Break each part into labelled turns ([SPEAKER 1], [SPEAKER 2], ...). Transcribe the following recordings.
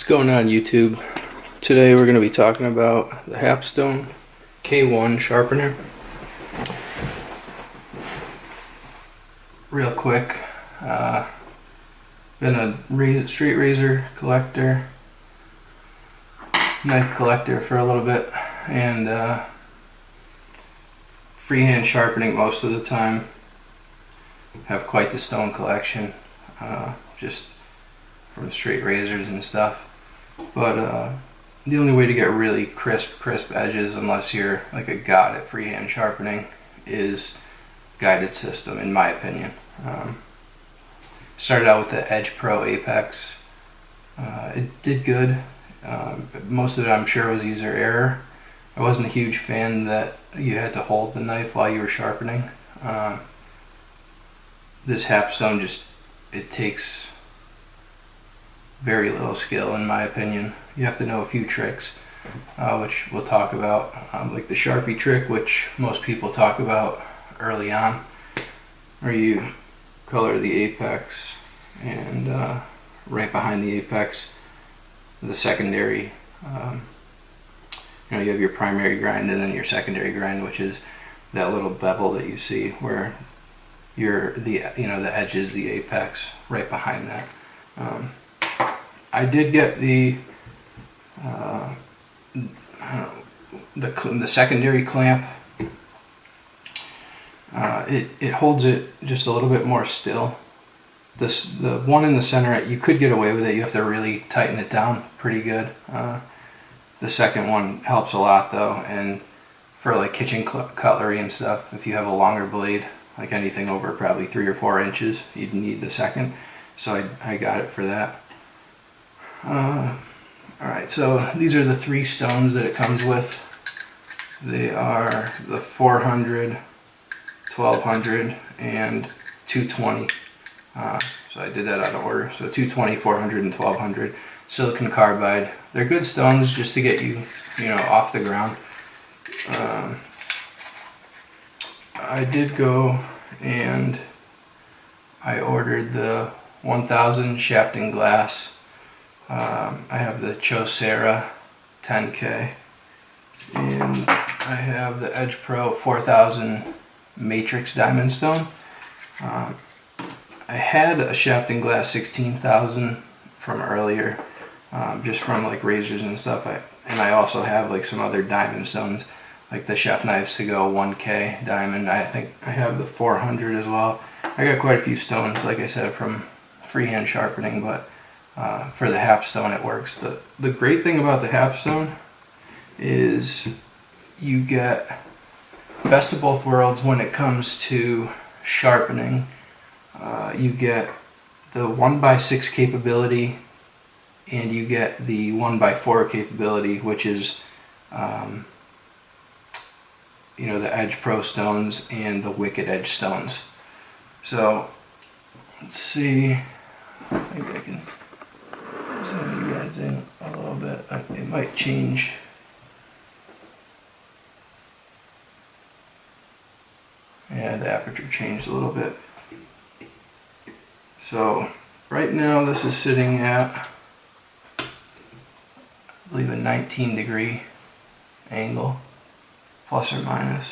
[SPEAKER 1] going on YouTube? Today we're going to be talking about the Hapstone K1 sharpener. Real quick, been a straight razor collector, knife collector for a little bit, and freehand sharpening most of the time. Have quite the stone collection, just from straight razors and stuff. But the only way to get really crisp edges, unless you're like a god at freehand sharpening, is guided system, in my opinion. Started out with the Edge Pro Apex. It did good. Most of it, I'm sure, was user error. I wasn't a huge fan that you had to hold the knife while you were sharpening. This Hapstone it takes very little skill, in my opinion. You have to know a few tricks, which we'll talk about, like the Sharpie trick, which most people talk about early on, where you color the apex and right behind the apex, the secondary. You have your primary grind and then your secondary grind, which is that little bevel that you see where the edge is the apex right behind that. I did get the secondary clamp. It holds it just a little bit more still. The one in the center, you could get away with it. You have to really tighten it down pretty good. The second one helps a lot though, and for like kitchen cutlery and stuff, if you have a longer blade, like anything over probably 3 or 4 inches, you'd need the second. So I got it for that. Alright, so these are the 3 stones that it comes with. They are the 400, 1200, and 220. So I did that out of order. So 220, 400, and 1200. Silicon carbide. They're good stones just to get you, off the ground. I did go and I ordered the 1000 Sharpening glass. I have the Chosera 10K, and I have the Edge Pro 4000 Matrix Diamond Stone. I had a Sharpening glass 16,000 from earlier, just from like razors and stuff. And I also have like some other diamond stones, like the Chef Knives to Go 1K diamond. I think I have the 400 as well. I got quite a few stones, like I said, from freehand sharpening, but for the Hapstone it works. The great thing about the Hapstone is you get best of both worlds when it comes to sharpening. You get the 1x6 capability, and you get the 1x4 capability, which is the Edge Pro stones and the Wicked Edge stones. So let's see, I think I can zoom you guys in a little bit. It might change. Yeah, the aperture changed a little bit. So right now this is sitting at, I believe, a 19-degree angle, plus or minus.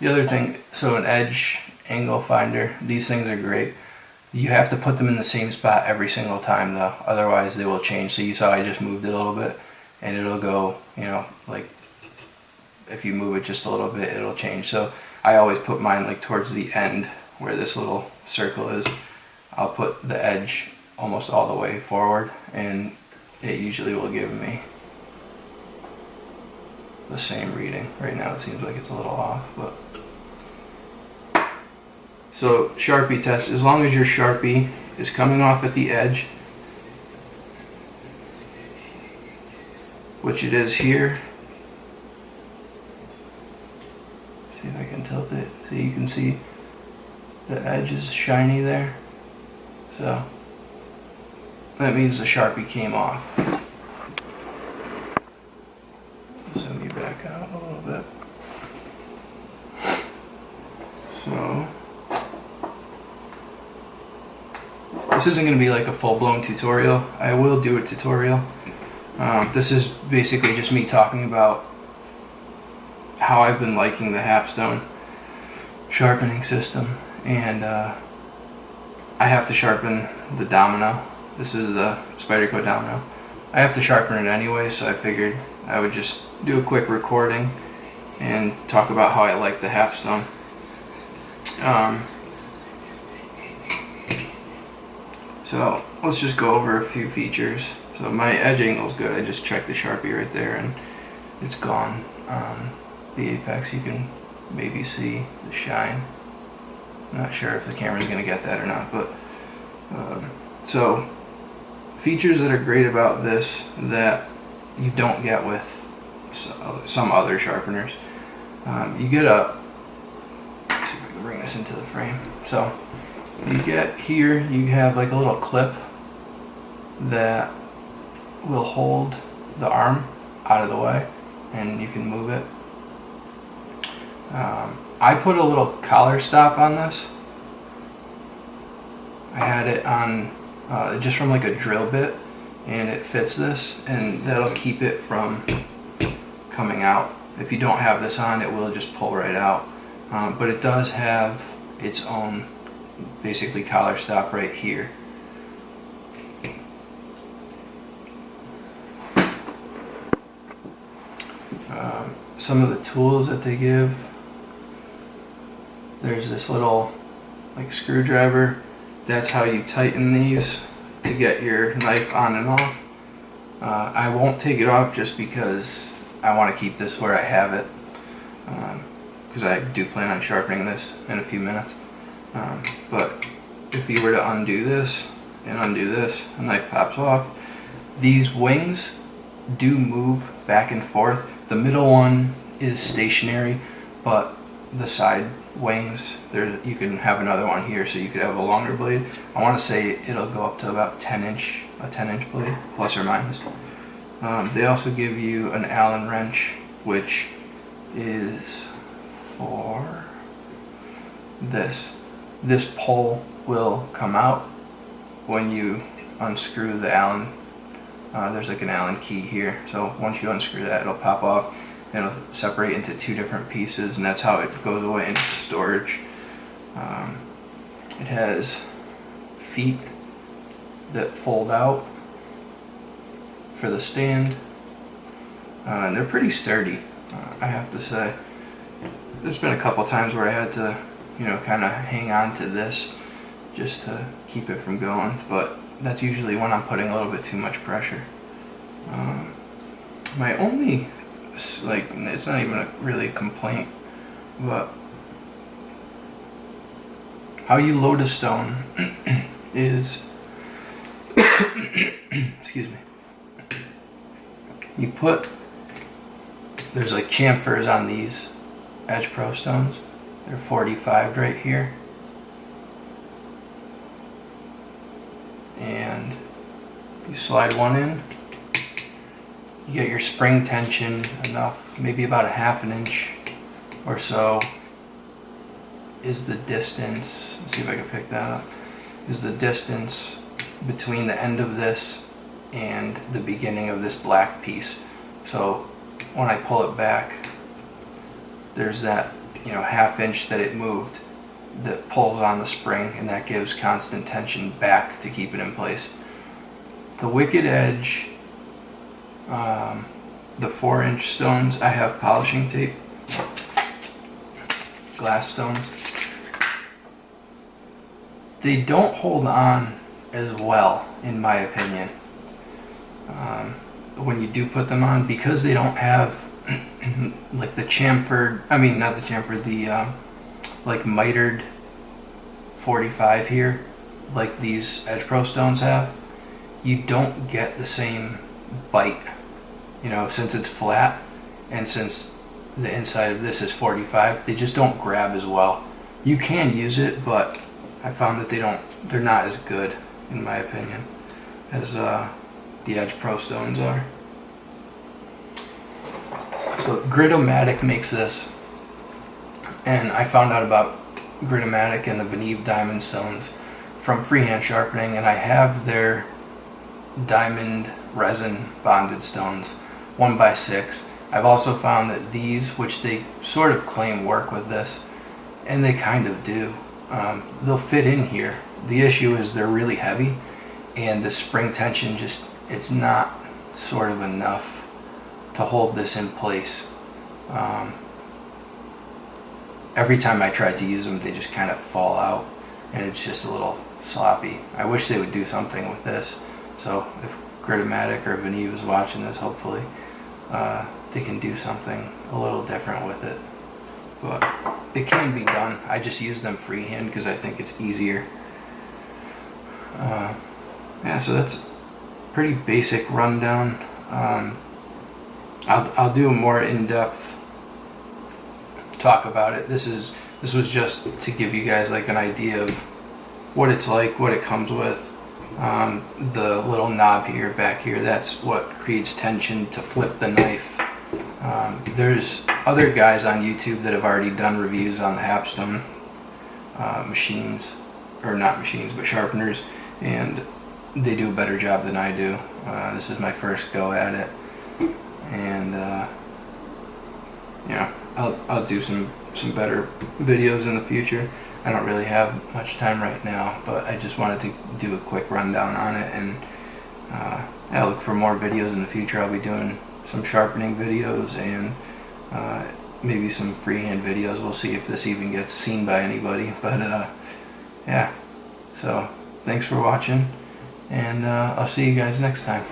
[SPEAKER 1] The other thing, so an edge angle finder, these things are great. You have to put them in the same spot every single time though, otherwise they will change. So you saw I just moved it a little bit, and it'll go, like if you move it just a little bit, it'll change. So I always put mine like towards the end where this little circle is. I'll put the edge almost all the way forward, and it usually will give me the same reading. Right now it seems like it's a little off, but so Sharpie test, as long as your Sharpie is coming off at the edge, which it is here. See if I can tilt it so you can see the edge is shiny there. So that means the Sharpie came off. Zoom you back out a little bit. So This isn't going to be like a full-blown tutorial. I will do a tutorial. This is basically just me talking about how I've been liking the Hapstone sharpening system, and I have to sharpen the domino. This is the Spyderco domino. I have to sharpen it anyway, so I figured I would just do a quick recording and talk about how I like the Hapstone. So let's just go over a few features. So my edge angle is good. I just checked the Sharpie right there and it's gone. The apex, you can maybe see the shine. I'm not sure if the camera's going to get that or not, but so features that are great about this that you don't get with some other sharpeners. You get a, let's see if I can bring this into the frame. So you get here, you have like a little clip that will hold the arm out of the way and you can move it. I put a little collar stop on this. I had it on just from like a drill bit, and it fits this, and that'll keep it from coming out. If you don't have this on, it will just pull right out. But it does have its own basically collar stop right here. Some of the tools that they give, there's this little like screwdriver. That's how you tighten these to get your knife on and off. I won't take it off just because I want to keep this where I have it, because I do plan on sharpening this in a few minutes. But if you were to undo this and undo this, the knife pops off. These wings do move back and forth. The middle one is stationary, but the side wings, you can have another one here, so you could have a longer blade. I want to say it'll go up to about a 10 inch blade, plus or minus. They also give you an Allen wrench, which is for this. This pole will come out when you unscrew the Allen. There's like an Allen key here, so once you unscrew that, it'll pop off. It'll separate into two different pieces, and that's how it goes away into storage. It has feet that fold out for the stand, and they're pretty sturdy, I have to say. There's been a couple times where I had to, kind of hang on to this just to keep it from going, but that's usually when I'm putting a little bit too much pressure. My only, it's not even really a complaint, but how you load a stone is, excuse me, you put, there's like chamfers on these Edge Pro stones. They're 45 right here, and you slide one in. You get your spring tension enough, maybe about a ½ inch or so is the distance. Let's see if I can pick that up. Is the distance between the end of this and the beginning of this black piece. So when I pull it back, there's that ½ inch that it moved that pulls on the spring, and that gives constant tension back to keep it in place. The Wicked Edge, the 4-inch stones, I have polishing tape, glass stones. They don't hold on as well, in my opinion, when you do put them on, because they don't have like the chamfered, not the chamfered, the like mitered 45 here, like these Edge Pro stones have. You don't get the same bite, since it's flat, and since the inside of this is 45, they just don't grab as well. You can use it, but I found that they're not as good, in my opinion, as the Edge Pro stones are. So Gritomatic makes this, and I found out about Gritomatic and the Veneve diamond stones from Freehand Sharpening, and I have their diamond resin bonded stones, 1x6. I've also found that these, which they sort of claim work with this, and they kind of do, they'll fit in here. The issue is they're really heavy, and the spring tension just, it's not sort of enough to hold this in place. Every time I try to use them, they just kind of fall out, and it's just a little sloppy. I wish they would do something with this. So if Gritomatic or Veneve is watching this, hopefully they can do something a little different with it. But it can be done. I just use them freehand because I think it's easier. Yeah, so that's a pretty basic rundown. I'll do a more in-depth talk about it. This was just to give you guys like an idea of what it's like, what it comes with. The little knob here, back here, that's what creates tension to flip the knife. There's other guys on YouTube that have already done reviews on the Hapstone machines, or not machines, but sharpeners, and they do a better job than I do. This is my first go at it, and yeah, I'll do some better videos in the future. I don't really have much time right now, but I just wanted to do a quick rundown on it, and yeah, look for more videos in the future. I'll be doing some sharpening videos and maybe some freehand videos. We'll see if this even gets seen by anybody, but yeah, so thanks for watching, and I'll see you guys next time.